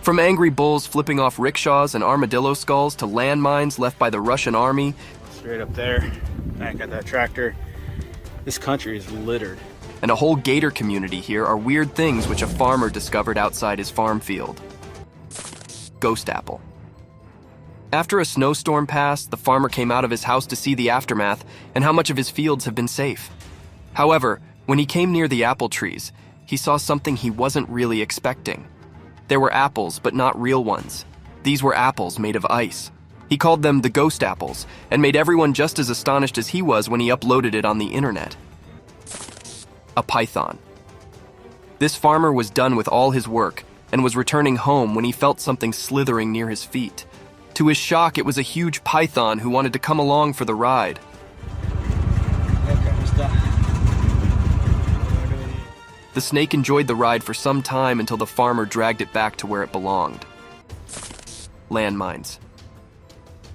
From angry bulls flipping off rickshaws and armadillo skulls to landmines left by the Russian army. Straight up there, back at that tractor. This country is littered. And a whole gator community here are weird things which a farmer discovered outside his farm field. Ghost apple. After a snowstorm passed, the farmer came out of his house to see the aftermath and how much of his fields have been safe. However, when he came near the apple trees, he saw something he wasn't really expecting. There were apples, but not real ones. These were apples made of ice. He called them the ghost apples and made everyone just as astonished as he was when he uploaded it on the internet. A python. This farmer was done with all his work and was returning home when he felt something slithering near his feet. To his shock, it was a huge python who wanted to come along for the ride. The snake enjoyed the ride for some time until the farmer dragged it back to where it belonged. Landmines.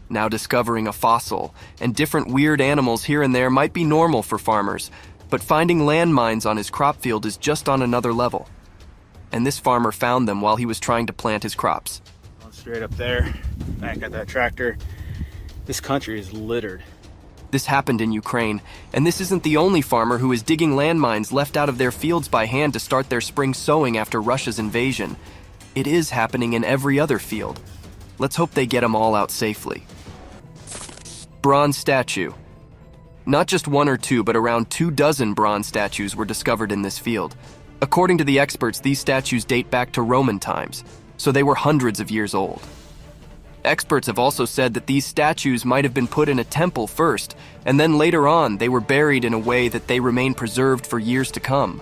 Now discovering a fossil and different weird animals here and there might be normal for farmers, but finding landmines on his crop field is just on another level. And this farmer found them while he was trying to plant his crops. Straight up there, back at that tractor. This country is littered. This happened in Ukraine, and this isn't the only farmer who is digging landmines left out of their fields by hand to start their spring sowing after Russia's invasion. It is happening in every other field. Let's hope they get them all out safely. Bronze statue. Not just one or two, but around 24 bronze statues were discovered in this field. According to the experts, these statues date back to Roman times, so they were hundreds of years old. Experts have also said that these statues might have been put in a temple first, and then later on they were buried in a way that they remain preserved for years to come.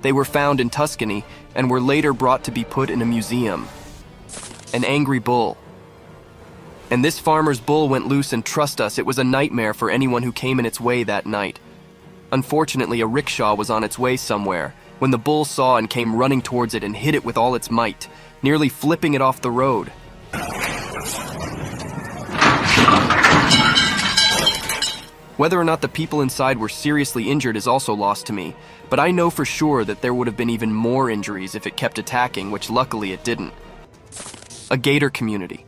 They were found in Tuscany and were later brought to be put in a museum. An angry bull. And this farmer's bull went loose, and trust us, it was a nightmare for anyone who came in its way that night. Unfortunately, a rickshaw was on its way somewhere when the bull saw and came running towards it and hit it with all its might, nearly flipping it off the road. Whether or not the people inside were seriously injured is also lost to me, but I know for sure that there would have been even more injuries if it kept attacking, which luckily it didn't. A gator community.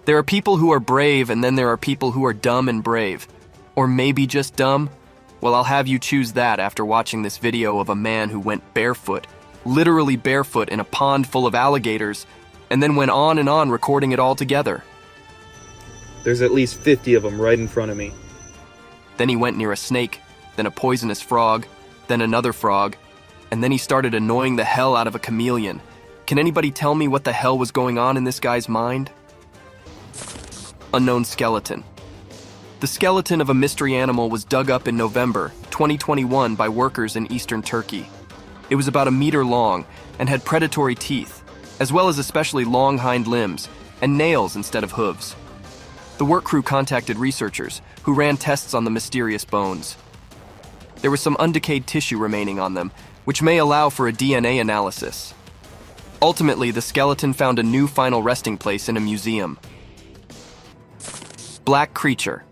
There are people who are brave, and then there are people who are dumb and brave. Or maybe just dumb? Well, I'll have you choose that after watching this video of a man who went barefoot, literally barefoot in a pond full of alligators, and then went on and on recording it all together. There's at least 50 of them right in front of me. Then he went near a snake, then a poisonous frog, then another frog, and then he started annoying the hell out of a chameleon. Can anybody tell me what the hell was going on in this guy's mind? Unknown skeleton. The skeleton of a mystery animal was dug up in November 2021 by workers in eastern Turkey. It was about 1 meter long and had predatory teeth, as well as especially long hind limbs and nails instead of hooves. The work crew contacted researchers who ran tests on the mysterious bones. There was some undecayed tissue remaining on them, which may allow for a DNA analysis. Ultimately, the skeleton found a new final resting place in a museum. Black creature.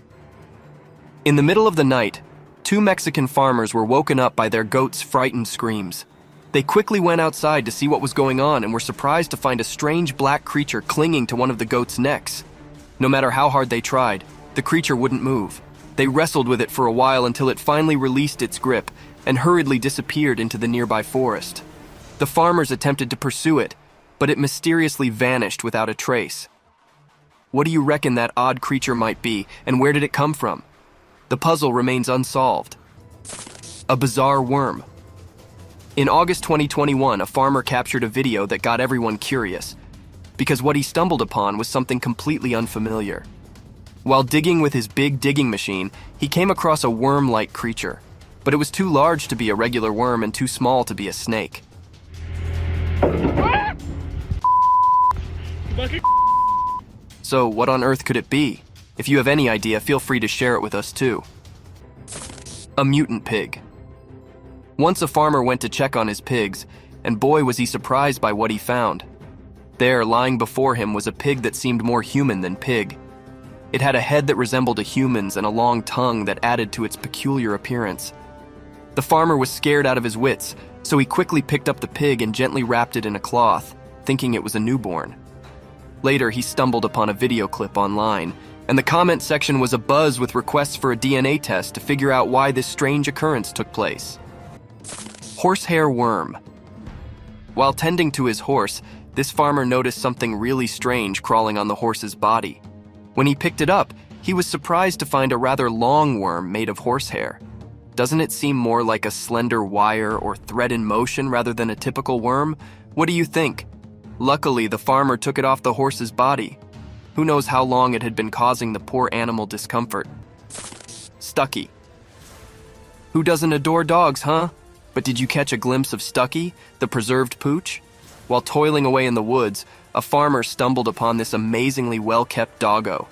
In the middle of the night, 2 Mexican farmers were woken up by their goats' frightened screams. They quickly went outside to see what was going on and were surprised to find a strange black creature clinging to one of the goats' necks. No matter how hard they tried, the creature wouldn't move. They wrestled with it for a while until it finally released its grip and hurriedly disappeared into the nearby forest. The farmers attempted to pursue it, but it mysteriously vanished without a trace. What do you reckon that odd creature might be, and where did it come from? The puzzle remains unsolved. A bizarre worm. In August 2021, a farmer captured a video that got everyone curious, because what he stumbled upon was something completely unfamiliar. While digging with his big digging machine, he came across a worm-like creature, but it was too large to be a regular worm and too small to be a snake. So what on earth could it be? If you have any idea, feel free to share it with us too. A mutant pig. Once a farmer went to check on his pigs, and boy was he surprised by what he found. There, lying before him, was a pig that seemed more human than pig. It had a head that resembled a human's and a long tongue that added to its peculiar appearance. The farmer was scared out of his wits, so he quickly picked up the pig and gently wrapped it in a cloth, thinking it was a newborn. Later, he stumbled upon a video clip online, and the comment section was abuzz with requests for a DNA test to figure out why this strange occurrence took place. Horsehair worm. While tending to his horse, this farmer noticed something really strange crawling on the horse's body. When he picked it up, he was surprised to find a rather long worm made of horsehair. Doesn't it seem more like a slender wire or thread in motion rather than a typical worm? What do you think? Luckily, the farmer took it off the horse's body. Who knows how long it had been causing the poor animal discomfort. Stucky. Who doesn't adore dogs, huh? But did you catch a glimpse of Stucky, the preserved pooch? While toiling away in the woods, a farmer stumbled upon this amazingly well-kept doggo.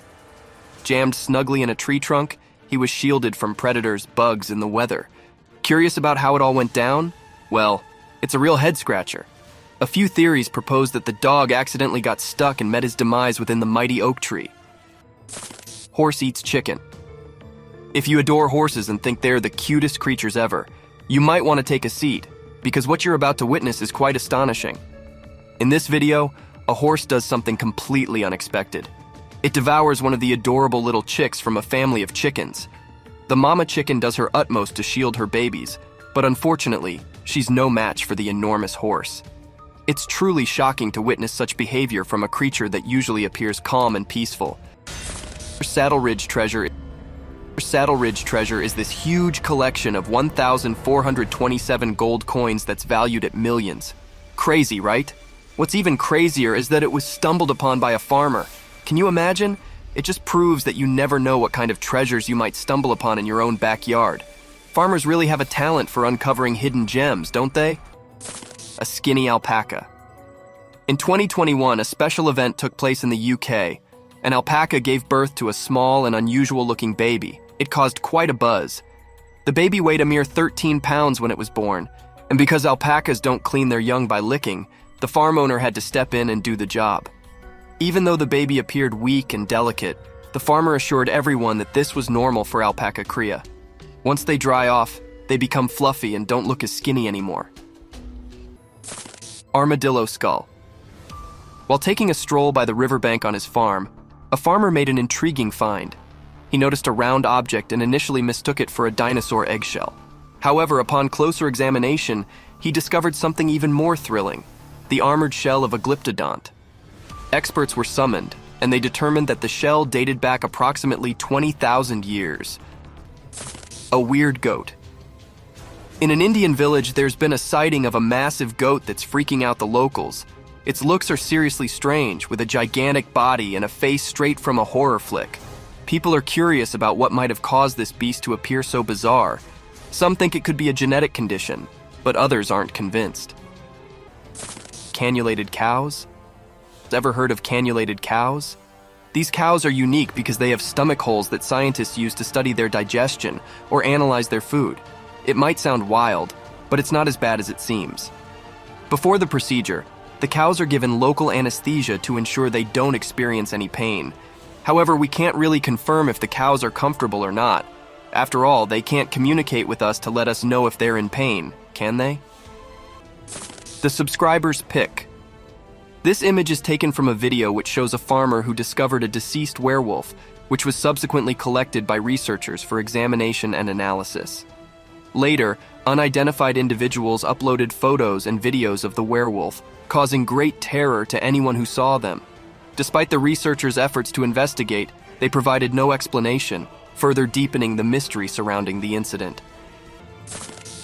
Jammed snugly in a tree trunk, he was shielded from predators, bugs, and the weather. Curious about how it all went down? Well, it's a real head-scratcher. A few theories propose that the dog accidentally got stuck and met his demise within the mighty oak tree. Horse eats chicken. If you adore horses and think they're the cutest creatures ever, you might want to take a seat, because what you're about to witness is quite astonishing. In this video, a horse does something completely unexpected. It devours one of the adorable little chicks from a family of chickens. The mama chicken does her utmost to shield her babies, but unfortunately, she's no match for the enormous horse. It's truly shocking to witness such behavior from a creature that usually appears calm and peaceful. Saddle Ridge Treasure is this huge collection of 1,427 gold coins that's valued at millions. Crazy, right? What's even crazier is that it was stumbled upon by a farmer. Can you imagine? It just proves that you never know what kind of treasures you might stumble upon in your own backyard. Farmers really have a talent for uncovering hidden gems, don't they? A skinny alpaca. In 2021, a special event took place in the UK. An alpaca gave birth to a small and unusual-looking baby. It caused quite a buzz. The baby weighed a mere 13 pounds when it was born, and because alpacas don't clean their young by licking, the farm owner had to step in and do the job. Even though the baby appeared weak and delicate, the farmer assured everyone that this was normal for alpaca cria. Once they dry off, they become fluffy and don't look as skinny anymore. Armadillo skull. While taking a stroll by the riverbank on his farm, a farmer made an intriguing find. He noticed a round object and initially mistook it for a dinosaur eggshell. However, upon closer examination, he discovered something even more thrilling: the armored shell of a glyptodont. Experts were summoned, and they determined that the shell dated back approximately 20,000 years. A weird goat. In an Indian village, there's been a sighting of a massive goat that's freaking out the locals. Its looks are seriously strange, with a gigantic body and a face straight from a horror flick. People are curious about what might have caused this beast to appear so bizarre. Some think it could be a genetic condition, but others aren't convinced. Canulated cows? Ever heard of canulated cows? These cows are unique because they have stomach holes that scientists use to study their digestion or analyze their food. It might sound wild, but it's not as bad as it seems. Before the procedure, the cows are given local anesthesia to ensure they don't experience any pain. However, we can't really confirm if the cows are comfortable or not. After all, they can't communicate with us to let us know if they're in pain, can they? The subscriber's pick. This image is taken from a video which shows a farmer who discovered a deceased werewolf, which was subsequently collected by researchers for examination and analysis. Later, unidentified individuals uploaded photos and videos of the werewolf, causing great terror to anyone who saw them. Despite the researchers' efforts to investigate, they provided no explanation, further deepening the mystery surrounding the incident.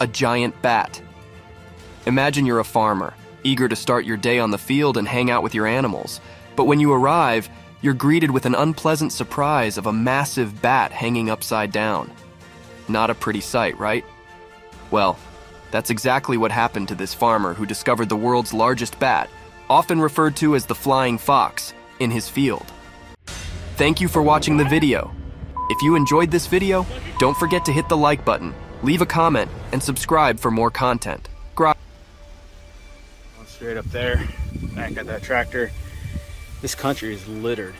A giant bat. Imagine you're a farmer, eager to start your day on the field and hang out with your animals. But when you arrive, you're greeted with an unpleasant surprise of a massive bat hanging upside down. Not a pretty sight, right? Well, that's exactly what happened to this farmer who discovered the world's largest bat, often referred to as the flying fox, in his field. Thank you for watching the video. If you enjoyed this video, don't forget to hit the like button, leave a comment, and subscribe for more content. Straight up there, back at that tractor. This country is littered